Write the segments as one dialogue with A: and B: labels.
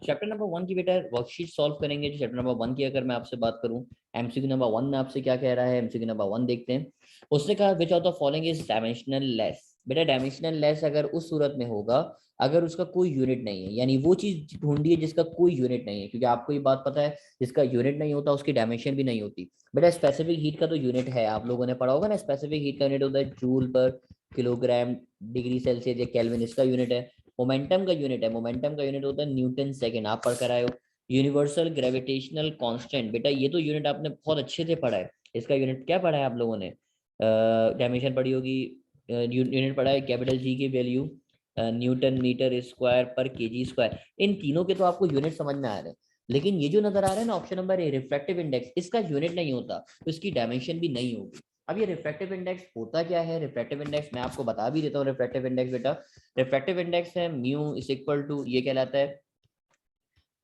A: Chapter number 1 की बेटा worksheet solve करेंगे। जो चैप्टर नंबर 1 की अगर मैं आपसे बात करूं, एमसीक्यू नंबर 1 में आपसे क्या कह रहा है, एमसीक्यू नंबर 1 देखते हैं। उसने कहा which of the following is dimensional less. बेटा डायमेंशनल लेस अगर उस सूरत में होगा अगर उसका कोई यूनिट नहीं है, यानी वो चीज ढूंढिए जिसका कोई यूनिट नहीं है, क्योंकि आपको ये बात पता है जिसका यूनिट नहीं होता उसकी डायमेंशन भी नहीं होती। बेटा स्पेसिफिक हीट का तो यूनिट है, आप लोगों ने पढ़ा होगा ना, स्पेसिफिक हीट का यूनिट होता है जूल पर किलोग्राम डिग्री सेल्सियस या केल्विन, इसका यूनिट है। मोमेंटम का यूनिट है, मोमेंटम का यूनिट होता है न्यूटन सेकंड, आप पढ़ कर आए हो। यूनिवर्सल ग्रेविटेशनल कांस्टेंट, बेटा ये तो यूनिट आपने बहुत अच्छे से पढ़ा है, इसका यूनिट क्या पढ़ा है आप लोगों ने, डायमेंशन पढ़ी होगी, यूनिट पढ़ा है कैपिटल जी की वैल्यू न्यूटन मीटर स्क्वायर पर केजी स्क्वायर। इन तीनों के तो आपको यूनिट समझ में आ रहे हैं, लेकिन ये जो नजर आ रहा है ना option number A refractive index, इसका यूनिट नहीं होता तो इसकी डायमेंशन भी नहीं होगी। अब ये रिफ्रैक्टिव इंडेक्स होता क्या है, रिफ्रैक्टिव इंडेक्स मैं आपको बता भी देता हूँ। रिफ्रैक्टिव इंडेक्स बेटा, रिफ्रैक्टिव इंडेक्स है म्यू इज इक्वल टू, ये कहलाता है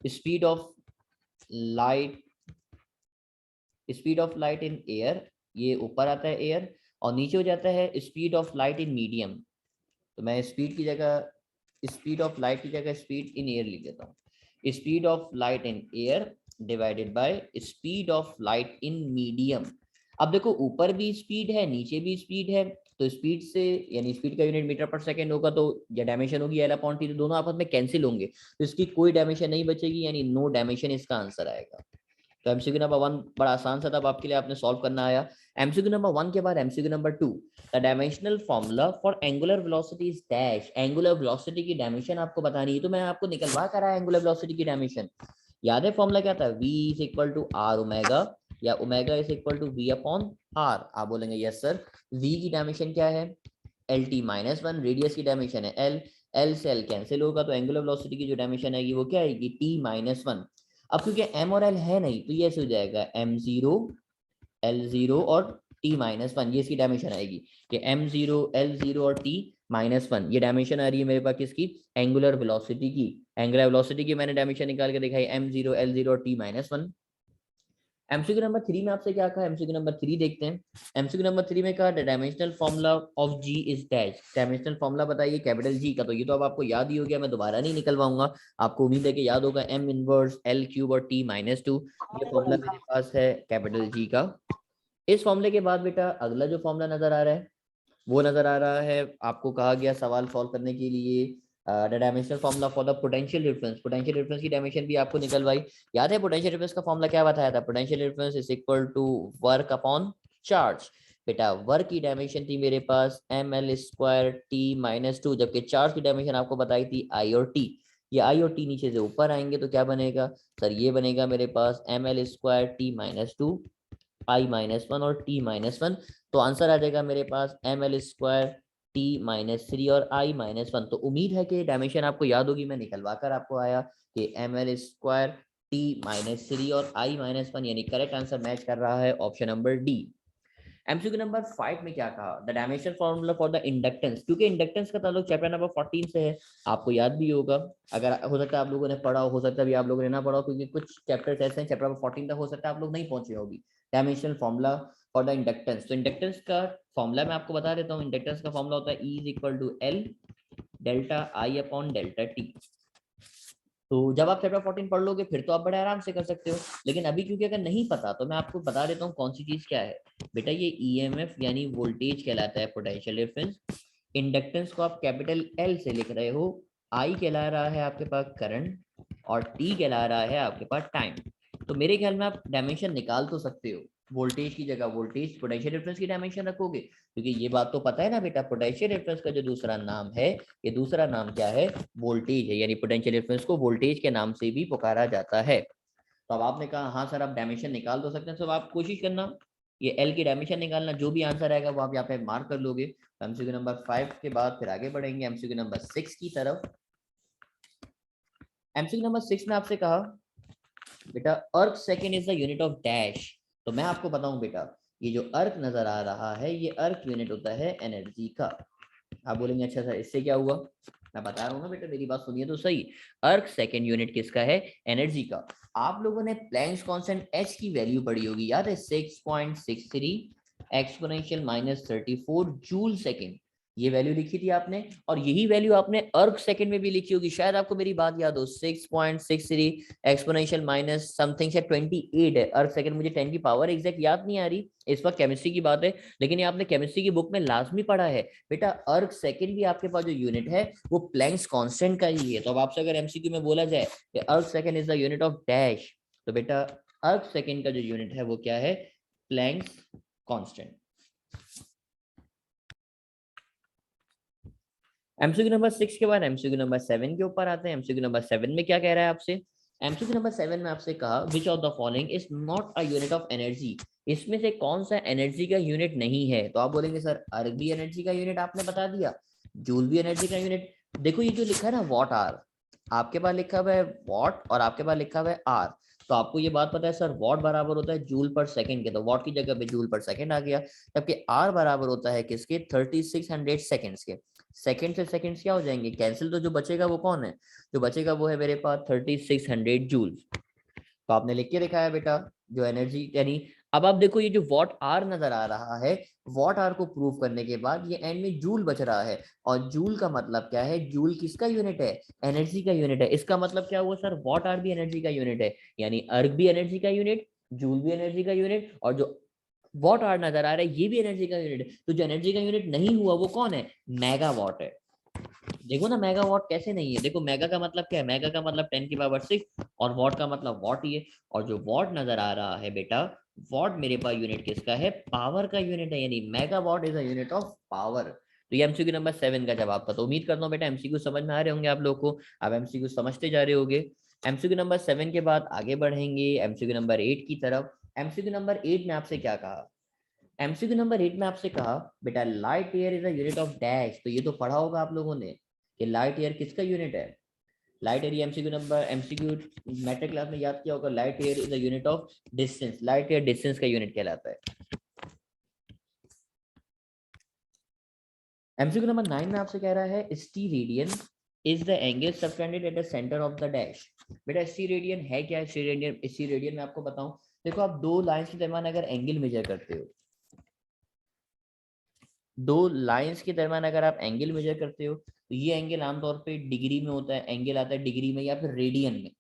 A: speed of light, speed of light in air, ये ऊपर आता है एयर, और नीचे हो जाता है speed of light in medium. तो मैं स्पीड की जगह, स्पीड ऑफ लाइट की जगह स्पीड इन एयर लिख देता हूँ। Speed of light in air divided by speed of light in medium. अब देखो ऊपर भी स्पीड है नीचे भी स्पीड है, तो स्पीड से यानी स्पीड का यूनिट मीटर पर सेकंड होगा, तो या डायमेंशन होगी एल अपॉन टी, तो दोनों आपस में कैंसिल होंगे, तो इसकी कोई डायमेंशन नहीं बचेगी, यानी नो डायमेंशन इसका आंसर आएगा। तो एमसीक्यू नंबर 1 बड़ा आसान सा था, आपके लिए आपने सॉल्व करना आया। एमसीक्यू नंबर 1 के बाद MCQ number 2, the dimensional formula for angular velocity is dash. Angular velocity की डायमेंशन आपको बतानी है, तो मैं आपको निकलवा कर आया एंगुलर वेलोसिटी की डायमेंशन। याद है फॉर्मूला क्या था, v is equal to R omega, या omega is equal to V upon R. आप बोलेंगे यस सर, v की डायमेंशन क्या है, L T minus one, radius की डायमेंशन है एल, एल से एल कैंसिल होगा, तो एंगुलर वेलोसिटी की जो डायमेंशन आएगी वो क्या आएगी, टी माइनस वन। अब क्योंकि एम और एल है नहीं, तो ये ऐसे हो जाएगा एम जीरो एल जीरो और टी माइनस वन, ये इसकी डायमेंशन आएगी कि एम जीरो एल जीरो और टी माइनस वन, ये डायमेंशन आ रही है मेरे पास किसकी, एंगुलर वेलोसिटी की। एंगुलर वेलोसिटी की मैंने डायमेंशन निकाल के दिखाई, एम जीरो एल जीरो और T minus one. MCQ number 3 में आपसे क्या कहा, एमसीक्यू नंबर 3 देखते हैं। एमसीक्यू नंबर 3 में कहा dimensional formula of G is dash. Dimensional formula बताइए कैपिटल जी का, तो ये तो अब आपको याद ही हो गया, मैं दोबारा नहीं निकलवाऊंगा, आपको उम्मीद है कि याद होगा, एम इनवर्स एल क्यूब और टी माइनस टू, ये फॉर्मूला मेरे पास है कैपिटल जी का। इस फॉर्मूले के बाद बेटा अगला जो फॉर्मूला नजर आ रहा है वो नजर आ रहा है, आपको कहा गया सवाल सॉल्व करने के लिए the dimensional formula for the potential difference. Potential difference की डायमेंशन भी आपको निकलवाई। याद है पोटेंशियल डिफरेंस का फॉर्मूला क्या बताया था, potential difference is equal to work upon charge. बेटा वर्क की डायमेंशन थी मेरे पास M L square T minus two, जबकि चार्ज की डायमेंशन आपको बताई थी आई और टी। ये आई और टी नीचे से ऊपर आएंगे तो क्या बनेगा सर, ये बनेगा मेरे पास M L square T minus two I minus one और टी माइनस वन। तो आंसर आ जाएगा मेरे पास M L square T minus three और आई माइनस वन। तो उम्मीद है कि डायमेंशन आपको याद होगी, मैं निकलवा कर आपको आया कि M L square T minus three और आई माइनस वन, यानी करेक्ट आंसर मैच कर रहा है option number D. MCQ number 5 में क्या कहा, the dimension formula for the inductance. क्योंकि इंडक्टेंस का ताल्लुक चैप्टर नंबर 14 से है, आपको याद भी होगा, अगर हो सकता है आप लोगों ने पढ़ा हो सकता है भी आप लोगों ने ना पढ़ा हो, क्योंकि कुछ चैप्टर्स ऐसे हैं चैप्टर नंबर 14 तक हो सकता है आप लोग नहीं पहुंचे होगी। Dimensional formula for the inductance, तो इंडक्टेंस का फॉर्मूला मैं आपको बता देता हूँ। इंडक्टेंस का फॉर्मूला होता है E is equal to L delta I upon delta T. तो जब आप चैप्टर 14 पढ़ लोगे फिर तो आप बड़े आराम से कर सकते हो, लेकिन अभी क्योंकि अगर नहीं पता तो मैं आपको बता देता हूँ कौन सी चीज क्या है। बेटा ये ईएमएफ यानी वोल्टेज कहलाता है, पोटेंशियल डिफरेंस। इंडक्टेंस को आप कैपिटल एल से लिख रहे हो, आई कहला रहा है आपके पास करंट, और टी कहला रहा है आपके पास टाइम। तो मेरे ख्याल में आप डायमेंशन निकाल तो सकते हो, वोल्टेज की जगह वोल्टेज पोटेंशियल डिफरेंस की डायमेंशन रखोगे, क्योंकि ये बात तो पता है ना बेटा, पोटेंशियल डिफरेंस का जो दूसरा नाम है, ये दूसरा नाम क्या है, वोल्टेज है, यानी पोटेंशियल डिफरेंस को वोल्टेज के नाम से भी पुकारा जाता है। तो अब आपने कहा हाँ सर आप डायमेंशन निकाल तो सकते हैं, तो आप कोशिश करना ये एल की डायमेंशन निकालना, जो भी आंसर आएगा वो आप यहाँ पे मार्क कर लोगे। तो एमसीक्यू नंबर 5 के बाद फिर आगे बढ़ेंगे एमसीक्यू नंबर 6 की तरफ। एमसीक्यू नंबर 6 में आपसे कहा बेटा earth second is the unit of dash. तो मैं आपको बताऊं बेटा, ये जो अर्थ नजर आ रहा है ये अर्थ यूनिट होता है एनर्जी का। आप बोलेंगे अच्छा सर इससे क्या हुआ, मैं बता रहा हूँ ना बेटा, मेरी बात सुनिए तो सही। अर्थ सेकेंड यूनिट किसका है, एनर्जी का। आप लोगों ने प्लैंक्स कांस्टेंट एच की वैल्यू पढ़ी होगी, याद है 6.63 एक्सपोनेंशियल माइनस 34 जूल सेकेंड। ये वैल्यू लिखी थी आपने, और यही वैल्यू आपने अर्क सेकंड में भी लिखी होगी, शायद आपको मेरी बात याद हो, 6.63 एक्सपोनेंशियल माइनस समथिंग से 28 है अर्क सेकंड, मुझे 10 की पावर एग्जैक्ट याद नहीं आ रही, इस वक्त केमिस्ट्री की बात है, लेकिन ये आपने केमिस्ट्री की बुक में लाजमी पढ़ा है बेटा। अर्क सेकंड भी आपके पास जो यूनिट है वो प्लैंक्स कांस्टेंट का ही है। तो अब आपसे अगर एमसीक्यू में बोला जाए कि अर्क second is the unit of dash, तो बेटा अर्क सेकंड का जो यूनिट है वो क्या है, प्लैंक्स कांस्टेंट। एमसीक्यू नंबर 6 के बाद एमसीक्यू नंबर 7 के ऊपर आते हैं। एमसीक्यू नंबर 7 में क्या कह रहा है आपसे, एमसीक्यू नंबर 7 में आपसे कहा which of the following is not a unit of energy, इसमें से कौन सा एनर्जी का यूनिट नहीं है। तो आप बोलेंगे सर अर्ग भी एनर्जी का यूनिट आपने बता दिया, जूल भी एनर्जी का यूनिट। देखो ये जो लिखा है ना वॉट आर, आपके पास लिखा हुआ है वॉट और आपके पास लिखा हुआ है आर, तो आपको ये बात पता है सर वॉट बराबर होता है जूल पर सेकंड के, तो वॉट की जगह पे जूल पर सेकंड आ गया, जबकि आर बराबर होता है किसके, 3600 सेकंड्स के। सेकंड से सेकंड्स क्या हो जाएंगे कैंसिल, तो जो बचेगा वो कौन है, जो बचेगा वो है मेरे पास 3600 जूल। तो आपने लिख के दिखाया बेटा जो एनर्जी यानी, अब आप देखो ये जो वॉट आर नजर आ रहा है, वॉट आर को प्रूव करने के बाद ये एंड में जूल बच रहा है, और जूल का मतलब क्या है, जूल किसका यूनिट है, एनर्जी का यूनिट है। इसका मतलब क्या हुआ सर, वॉट आर भी एनर्जी का यूनिट है, यानी अर्ग भी एनर्जी का यूनिट, जूल भी एनर्जी का यूनिट, और जो वॉट आर नजर आ रहा है ये भी एनर्जी का यूनिट है। तो जो एनर्जी का यूनिट नहीं हुआ वो कौन है, मेगावाट है। देखो ना मेगावाट कैसे नहीं है, देखो मेगा का मतलब क्या है, मेगा का मतलब 10 की पावर 6, और वॉट का मतलब वॉट ही है, और जो वॉट नजर आ रहा है बेटा, वॉट मेरे पास यूनिट किसका है, पावर का यूनिट है, यानी megawatt is a unit of power. तो ये एमसीक्यू नंबर 7 का जवाब था। तो उम्मीद करता हूँ बेटा एमसीक्यू समझ में आ रहे होंगे आप लोग को, अब एमसीक्यू समझते जा रहे होंगे। एमसीक्यू नंबर 7 के बाद आगे बढ़ेंगे एमसीक्यू नंबर 8 की तरफ। एमसीक्यू नंबर 8 में आपसे क्या कहा, एमसीक्यू नंबर 8 में आपसे कहा बेटा light year is a unit of dash, तो ये तो पढ़ा होगा आप लोगों ने कि लाइट ईयर किसका यूनिट है, light year MCQ number MCQ matric class में याद किया होगा, light year is a unit of distance, light year distance का यूनिट कहलाता है। एमसीक्यू नंबर 9 में आपसे कह रहा है T radian is the angle subtended at the centre of the dash. बेटा टी रेडियन है क्या, टी रेडियन, टी रेडियन में आपको बताऊं, देखो आप दो लाइंस के दरमियान अगर एंगल मेजर करते हो, दो लाइंस के दरमियान अगर आप एंगल मेजर करते हो, तो ये एंगल आमतौर पे डिग्री में होता है, एंगल आता है डिग्री में या फिर रेडियन में,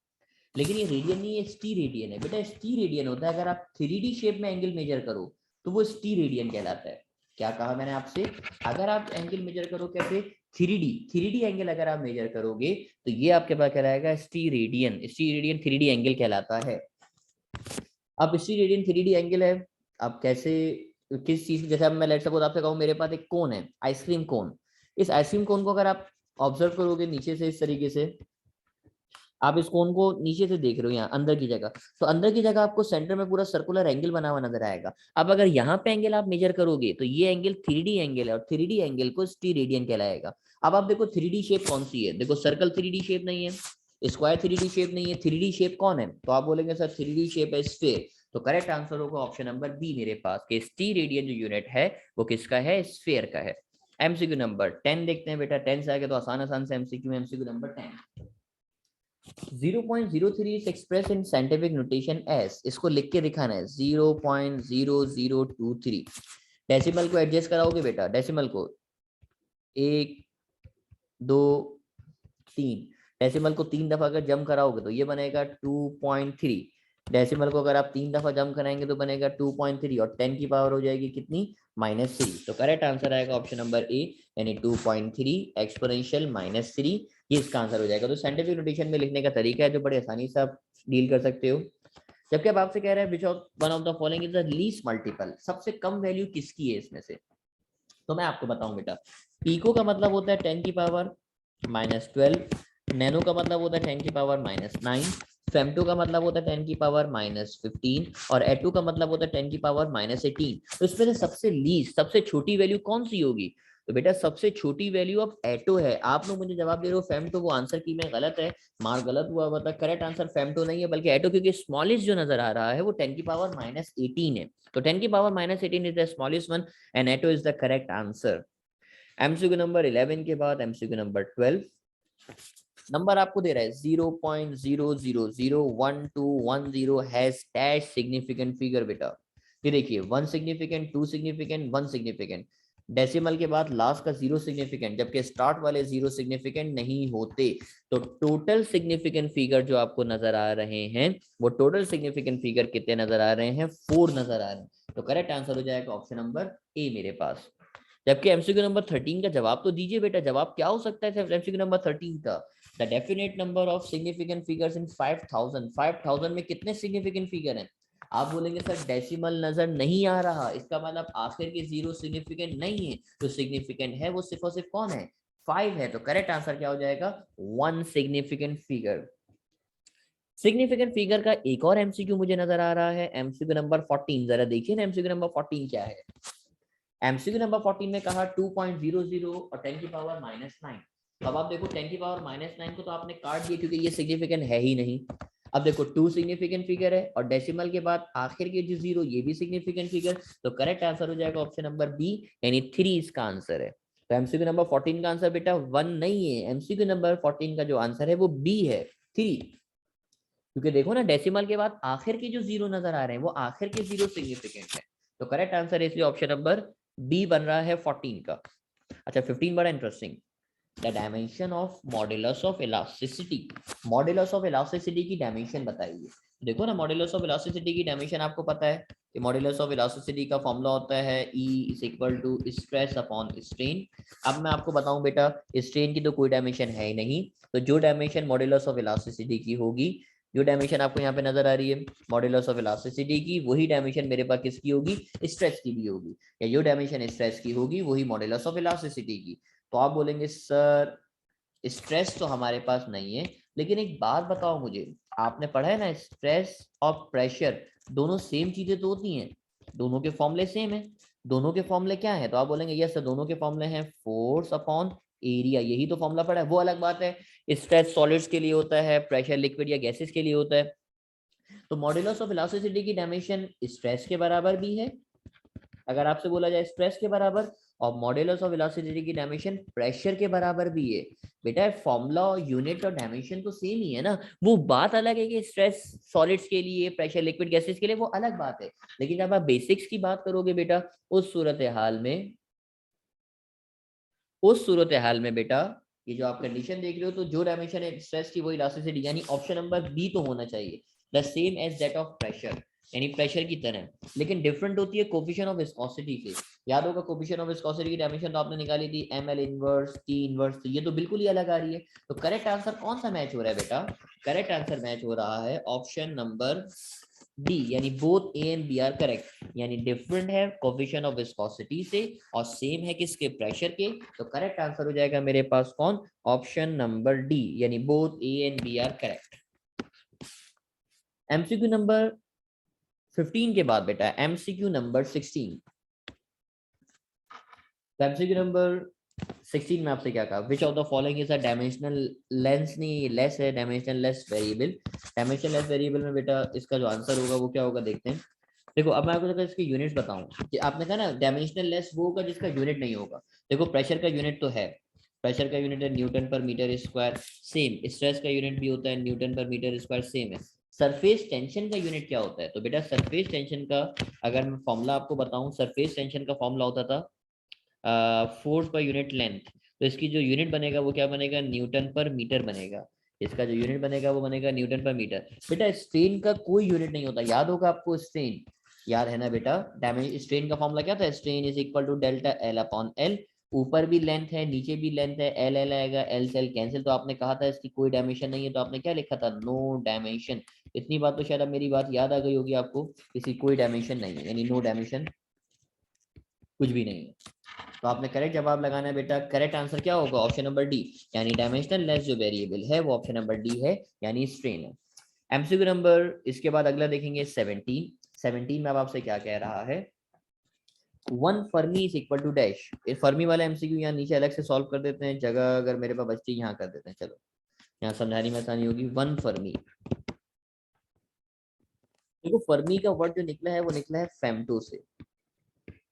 A: लेकिन ये रेडियन नहीं, ये टी रेडियन है बेटा, टी रेडियन होता है अगर आप 3D शेप में एंगल मेजर करो तो वो टी रेडियन कहलाता है। क्या कहा मैंने आपसे, अगर आप एंगल मेजर करो कैसे, 3D एंगल अगर आप मेजर करोगे तो ये आपके पास कहलाएगा T radian, T radian 3D angle कहलाता है। अब टी रेडियन 3D एंगल है, अब कैसे, किस चीज, जैसे अब मैं लेट सपोज आपसे कहूँ मेरे पास एक कोन है, आइसक्रीम कोन, इस आइसक्रीम कोन को अगर आप ऑब्जर्व करोगे नीचे से इस तरीके से, आप इस कोन को नीचे से देख रहे हो यहाँ अंदर की जगह, तो अंदर की जगह आपको सेंटर में पूरा सर्कुलर एंगल बना हुआ नजर आएगा। अब अगर यहाँ पे एंगल आप मेजर करोगे तो ये एंगल 3D एंगल है, और 3D एंगल को टी रेडियन कहलाएगा। अब आप देखो 3D शेप कौन सी है, देखो सर्कल 3D शेप नहीं है, स्क्वायर 3D शेप नहीं है, 3D शेप कौन है, तो आप बोलेंगे सर 3D शेप है स्फीयर। तो करेक्ट आंसर होगा ऑप्शन नंबर बी मेरे पास, कि टी रेडियन जो यूनिट है वो किसका है, स्फीयर का है। एमसीक्यू नंबर 10 देखते हैं बेटा, 10 से आगे तो आसान आसान से एमसीक्यू में। MCQ number 10, 0.03 is expressed in scientific notation as, इसको लिख के दिखाना है 0.0023। डेसिमल को एडजस्ट कराओगे बेटा, डेसिमल को 1 2 3, डेसिमल को 3 दफा अगर जम कराओगे तो ये बनेगा 2.3, डेसिमल को अगर आप 3 दफा जम कराएंगे तो बनेगा 2.3, और 10 की पावर हो जाएगी कितनी, -3। तो करेक्ट आंसर आएगा ऑप्शन नंबर ए, यानी 2.3 एक्सपोनेंशियल -3, ये इसका आंसर हो जाएगा। तो साइंटिफिक नोटेशन में लिखने का तरीका है जो बड़े आसानी से आप डील कर सकते हो। जबकि अब आपसे कह रहा है which of one of the following is the least multiple, सबसे कम वैल्यू किसकी है इसमें से, तो मैं आपको बताऊं बेटा, पीको का मतलब होता है 10 की पावर -12, नैनो का मतलब होता है 10 की पावर -9, फेमटो का मतलब होता है 10 की पावर -15, और एटो का मतलब होता है 10 की पावर -18। तो इसमें से सबसे लीस्ट, सबसे छोटी वैल्यू कौन सी होगी, तो बेटा सबसे छोटी वैल्यू अब एटो है। आप लोग मुझे जवाब दे रहे हो फेमटो, वो आंसर की में गलत है, मार्क गलत हुआ, मतलब करेक्ट आंसर फेमटो नहीं है बल्कि एटो, क्योंकि स्मॉलेस्ट जो नजर आ रहा है वो 10 की पावर -18 है, तो 10 की power -18 is the smallest one, and atto is the correct answer. MCQ number 11 के बाद एमसीक्यू नंबर 12, नंबर आपको दे रहा है 0.000121 हैज डैश सिग्निफिकेंट फिगर बेटा। ये देखिए 1 सिग्निफिकेंट, 2 सिग्निफिकेंट, 1 सिग्निफिकेंट, डेसिमल के बाद लास्ट का जीरो सिग्निफिकेंट, जबकि स्टार्ट वाले जीरो सिग्निफिकेंट नहीं होते। तो टोटल सिग्निफिकेंट फिगर जो आपको नजर आ रहे हैं वो टोटल सिग्निफिकेंट फिगर कितने नजर आ रहे हैं, 4 नजर आ रहे हैं। तो करेक्ट आंसर हो जाएगा ऑप्शन नंबर ए मेरे पास। जबकि एमसीक्यू नंबर 13 का जवाब तो दीजिए बेटा, जवाब क्या हो सकता है एमसीक्यू नंबर 13 का? The definite number of significant figures in 5000। 5000 में कितने सिग्निफिकेंट फिगर हैं? आप बोलेंगे सर डेसिमल नजर नहीं आ रहा, इसका मतलब आखिर के जीरो सिग्निफिकेंट नहीं है। तो सिग्निफिकेंट है वो सिर्फ और सिर्फ कौन है, 5 है। तो करेक्ट आंसर क्या हो जाएगा, 1 सिग्निफिकेंट फिगर। सिग्निफिकेंट फिगर का एक और एमसीक्यू मुझे नजर आ रहा है, एमसीक्यू नंबर 14। जरा देखिए ना एमसीक्यू नंबर 14 क्या है। एमसीक्यू नंबर 14 में कहा 2.00 और 10 की पावर -9। तो अब आप देखो 10 की पावर -9 को तो आपने काट दिया क्योंकि ये सिग्निफिकेंट है ही नहीं। अब देखो 2 सिग्निफिकेंट फिगर है और डेसिमल के बाद आखिर के जो जीरो ये भी सिग्निफिकेंट फिगर। तो करेक्ट आंसर हो जाएगा ऑप्शन नंबर बी, यानी 3 इसका आंसर है। तो एमसीक्यू नंबर 14 का आंसर बेटा 1 नहीं है, एमसीक्यू नंबर 14 का जो आंसर है वो बी है, 3। क्योंकि देखो ना डेसिमल के बाद आखिर के जो जीरो नजर आ रहे हैं वो आखिर के जीरो सिग्निफिकेंट है। तो करेक्ट आंसर है इसलिए ऑप्शन नंबर बी बन रहा है 14 का। अच्छा 15 बड़ा interesting, the dimension of modulus of elasticity. Modulus of elasticity की डायमेंशन बताइए। देखो ना मॉड्यूलस ऑफ इलास्टिसिटी की डायमेंशन आपको पता है कि मॉड्यूलस ऑफ इलास्टिसिटी का फॉर्मूला होता है E is equal to stress upon strain. अब मैं आपको बताऊं बेटा, स्ट्रेन की तो कोई डायमेंशन है ही नहीं, तो जो डायमेंशन मॉड्यूलस ऑफ इलास्टिसिटी की होगी, जो डायमेंशन आपको यहाँ पे नजर आ रही है मॉड्यूलस ऑफ इलास्टिसिटी की, वही डायमेंशन मेरे पास किसकी होगी, स्ट्रेस की भी होगी। या जो डायमेंशन स्ट्रेस की होगी वही मॉड्यूलस ऑफ इलास्टिसिटी की। तो आप बोलेंगे सर स्ट्रेस तो हमारे पास नहीं है, लेकिन एक बात बताओ मुझे, आपने पढ़ा है ना स्ट्रेस और प्रेशर दोनों सेम चीजें तो होती हैं, दोनों के फॉर्मूले सेम है। दोनों के फॉर्मूले क्या है, तो आप बोलेंगे यस सर दोनों के फॉर्मूले हैं फोर्स अपॉन एरिया, यही तो फॉर्मूला पड़ा है। वो अलग बात है स्ट्रेस सॉलिड्स के लिए होता है, प्रेशर लिक्विड या गैसेस के लिए होता है। तो मॉड्यूलस ऑफ इलास्टिसिटी की डायमेंशन स्ट्रेस के बराबर भी है, अगर आपसे बोला जाए स्ट्रेस के बराबर, और मॉड्यूलस ऑफ इलास्टिसिटी की डायमेंशन प्रेशर के बराबर भी है। बेटा फॉर्मूला और यूनिट और डायमेंशन तो सेम ही है ना। वो बात अलग है कि स्ट्रेस सॉलिड्स के लिए, प्रेशर लिक्विड गैसेस के लिए, वो अलग बात है। लेकिन जब आप बेसिक्स की बात करोगे बेटा, उस सूरत हाल में बेटा ये जो आप कंडीशन देख रहे हो, तो जो डायमेंशन है स्ट्रेस की वो इलास्टिसिटी, यानी ऑप्शन नंबर बी तो होना चाहिए, the same as that of pressure, यानी प्रेशर की तरह। लेकिन डिफरेंट होती है कोफिशिएंट ऑफ विस्कोसिटी से। याद होगा कोफिशिएंट ऑफ विस्कोसिटी की डायमेंशन तो आपने निकाली थी ml इनवर्स t इनवर्स, तो ये तो बिल्कुल ही अलग आ रही है। तो करेक्ट आंसर कौन सा मैच हो रहा है बेटा, करेक्ट आंसर मैच हो रहा है ऑप्शन नंबर डी, यानी both A and B are correct, यानी डिफरेंट है कोफिशिएंट ऑफ विस्कोसिटी से और सेम है किसके, प्रेशर के। तो करेक्ट आंसर हो जाएगा मेरे पास कौन, ऑप्शन नंबर डी, यानी both A and B are correct. MCQ number 15 के बाद बेटा एमसीक्यू नंबर 16। एमसीक्यू नंबर 16 में आपसे क्या कहा, which of the following is a dimensional lens, नहीं लेस है, dimensional less variable. Dimensional less variable में बेटा इसका जो आंसर होगा वो क्या होगा, देखते हैं। देखो अब मैं आपको अगर इसके यूनिट्स बताऊं कि आपने कहा ना डायमेंशनल लेस वो होगा जिसका यूनिट नहीं होगा। देखो प्रेशर का यूनिट तो है, प्रेशर का यूनिट है न्यूटन पर मीटर स्क्वायर, सेम स्ट्रेस का यूनिट भी होता है न्यूटन पर मीटर स्क्वायर, सेम है। सरफेस टेंशन का यूनिट क्या होता है, तो बेटा सरफेस टेंशन का अगर मैं फॉर्मूला आपको बताऊं, सरफेस टेंशन का फॉर्मूला होता था फोर्स पर यूनिट लेंथ। तो इसकी जो यूनिट बनेगा वो क्या बनेगा, न्यूटन पर मीटर बनेगा। इसका जो यूनिट बनेगा वो बनेगा न्यूटन पर मीटर। बेटा स्ट्रेन का कोई यूनिट नहीं होता, याद होगा आपको स्ट्रेन, याद है ना बेटा, डैमेज स्ट्रेन का फॉर्मूला क्या था, strain is equal to delta L upon L. ऊपर भी लेंथ है नीचे भी लेंथ है, एल एल आएगा, एल से एल कैंसिल। तो आपने कहा था इसकी कोई डायमेंशन नहीं है, तो आपने क्या लिखा था, नो डायमेंशन। इतनी बात तो शायद अब मेरी बात याद आ गई होगी आपको, इसकी कोई डायमेंशन नहीं है, यानी नो डायमेंशन, कुछ भी नहीं है। तो आपने करेक्ट जवाब लगाना है बेटा, करेक्ट आंसर क्या होगा, ऑप्शन नंबर डी, यानी डायमेंशनल लेस जो वेरिएबल है वो ऑप्शन नंबर डी है, यानी स्ट्रेन है। एमसीक्यू नंबर इसके बाद अगला देखेंगे 17। 17 में अब आपसे क्या कह रहा है, one fermi is equal to dash. Fermi वाला एमसीक्यू यहाँ नीचे अलग से सॉल्व कर देते हैं, जगह अगर मेरे पास बच्चे यहाँ कर देते हैं, चलो यहाँ समझाने में आसानी होगी। वन फर्मी, देखो फर्मी का वर्ड जो निकला है वो निकला है फेम्टो से,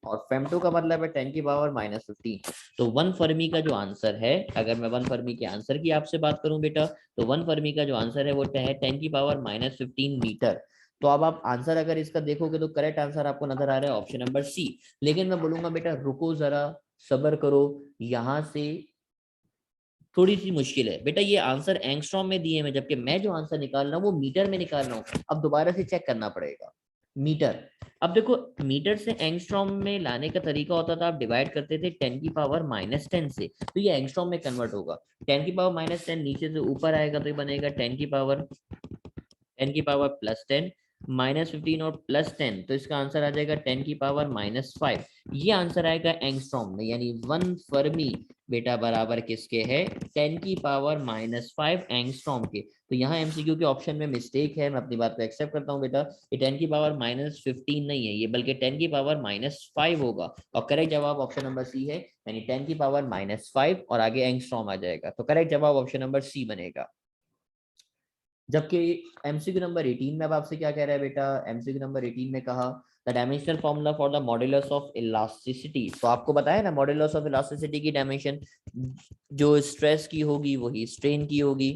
A: और फेम्टो का मतलब है 10 की पावर -15। तो वन फर्मी का जो आंसर है, अगर मैं वन फर्मी के आंसर की आपसे बात करूं बेटा, तो वन फर्मी का जो आंसर है वो है 10 की पावर -15 मीटर। तो अब आप आंसर अगर इसका देखोगे तो करेक्ट आंसर आपको नजर आ रहा है ऑप्शन नंबर सी। लेकिन मैं बोलूंगा बेटा रुको जरा, सब्र करो, यहाँ से थोड़ी सी मुश्किल है बेटा। ये आंसर एंगस्ट्रॉम में दिए हैं, जबकि मैं जो आंसर निकाल रहा हूँ वो मीटर में निकाल रहा हूँ। अब दोबारा से चेक करना पड़ेगा मीटर। अब देखो मीटर से एंगस्ट्रॉम में लाने का तरीका होता था, आप डिवाइड करते थे 10⁻⁻10 से, तो ये एंगस्ट्रॉम में कन्वर्ट होगा। 10⁻⁻10 नीचे से ऊपर आएगा तो ये बनेगा 10⁻10 -15 और +10, तो इसका आंसर आ जाएगा 10⁻⁻5। ये आंसर आएगा एंगस्ट्रॉम में, यानी 1 फर्मी बेटा बराबर किसके है, 10⁻⁻5 एंगस्ट्रॉम के। तो यहाँ एमसीक्यू के ऑप्शन में मिस्टेक है, मैं अपनी बात को एक्सेप्ट करता हूँ बेटा। ये 10⁻⁻15 नहीं है, ये बल्कि 10⁻⁻5 होगा। और करेक्ट जवाब ऑप्शन नंबर सी है, यानी 10⁻⁻5 और आगे एंगस्ट्रॉम आ जाएगा। तो करेक्ट जवाब ऑप्शन नंबर सी बनेगा। जबकि एमसीक्यू नंबर 18 में अब आपसे क्या कह रहा है बेटा, एमसीक्यू नंबर 18 में कहा the dimensional formula for the modulus of elasticity. तो आपको बताया ना मॉड्यूलस ऑफ इलास्टिसिटी की डायमेंशन जो स्ट्रेस की होगी वही स्ट्रेन की होगी।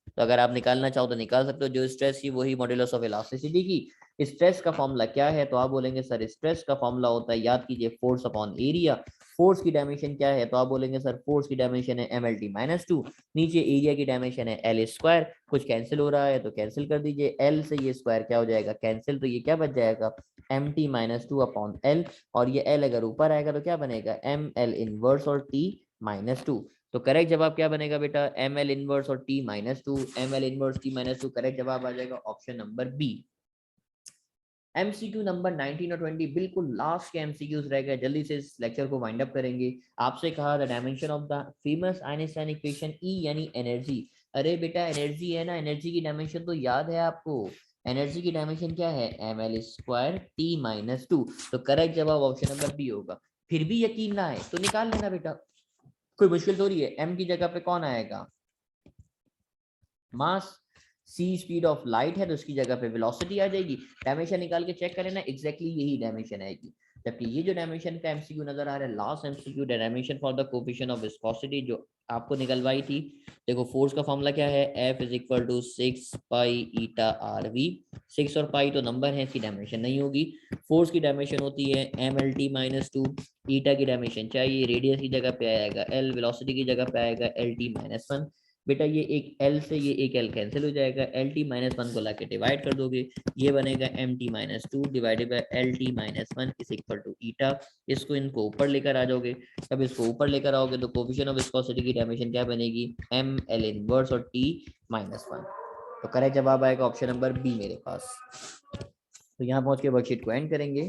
A: तो अगर आप निकालना चाहो तो निकाल सकते हो, जो स्ट्रेस की वही मॉड्यूलस ऑफ इलास्टिसिटी की। स्ट्रेस का फॉर्मूला क्या है, तो आप बोलेंगे सर स्ट्रेस का फॉर्मूला होता है, याद कीजिए, फोर्स अपॉन एरिया। फोर्स की डायमेंशन क्या है, तो आप बोलेंगे सर फोर्स की डायमेंशन है mlt-2, नीचे एरिया की डायमेंशन है l²। कुछ कैंसिल हो रहा है तो कैंसिल कर दीजिए, l से ये स्क्वायर क्या हो जाएगा कैंसिल, तो ये क्या बच जाएगा mt-2 अपॉन l। और ये l अगर ऊपर आएगा तो क्या बनेगा ml इनवर्स और t-2। तो करेक्ट जवाब क्या बनेगा बेटा, ml इनवर्स और t-2, ml inverse t-2, correct जवाब आ जाएगा option number B. MCQ number 19 और 20 बिल्कुल लास्ट के एमसीक्यूज रह गए, जल्दी से इस लेक्चर को वाइंड अप करेंगे। आपसे कहा the dimension of the famous Einstein equation E यानी एनर्जी। अरे बेटा एनर्जी है ना, एनर्जी की डायमेंशन तो याद है आपको, एनर्जी की डायमेंशन क्या है ml² t-2। तो करेक्ट जवाब ऑप्शन नंबर बी होगा। फिर भी यकीन ना है तो निकाल लेना बेटा, कोई मुश्किल थोड़ी है। m की जगह पे कौन आएगा, मास। c स्पीड ऑफ लाइट है तो उसकी जगह पे वेलोसिटी आ जाएगी। डायमेंशन निकाल के चेक करें ना, एग्जैक्टली यही डायमेंशन आएगी। जबकि ये जो डायमेंशन का एमसीक्यू नजर आ रहा है last MCQ, dimension for the coefficient of viscosity, जो आपको निकलवाई थी। देखो फोर्स का फॉर्मूला क्या है, F = 6 पाई ईटा RV। 6 और पाई तो नंबर है, इसकी डायमेंशन नहीं होगी। फोर्स की डायमेंशन होती है mlt-2, ईटा की डायमेंशन चाहिए, रेडियस की जगह पे आएगा l, वेलोसिटी की जगह पे आएगा lt-1। बेटा ये एक L से ये एक L कैंसिल हो जाएगा, LT-1 को लाके डिवाइड कर दोगे, ये बनेगा MT-2 divided by LT-1 is equal to eta. इसको इनको ऊपर लेकर आ जाओगे, तब इसको ऊपर लेकर आओगे तो कोफिशिएंट ऑफ विस्कोसिटी की डायमेंशन क्या बनेगी ML इनवर्स और T-1। तो करेक्ट जवाब आएगा ऑप्शन नंबर बी मेरे पास। तो यहाँ पहुंच के वर्कशीट को एंड करेंगे।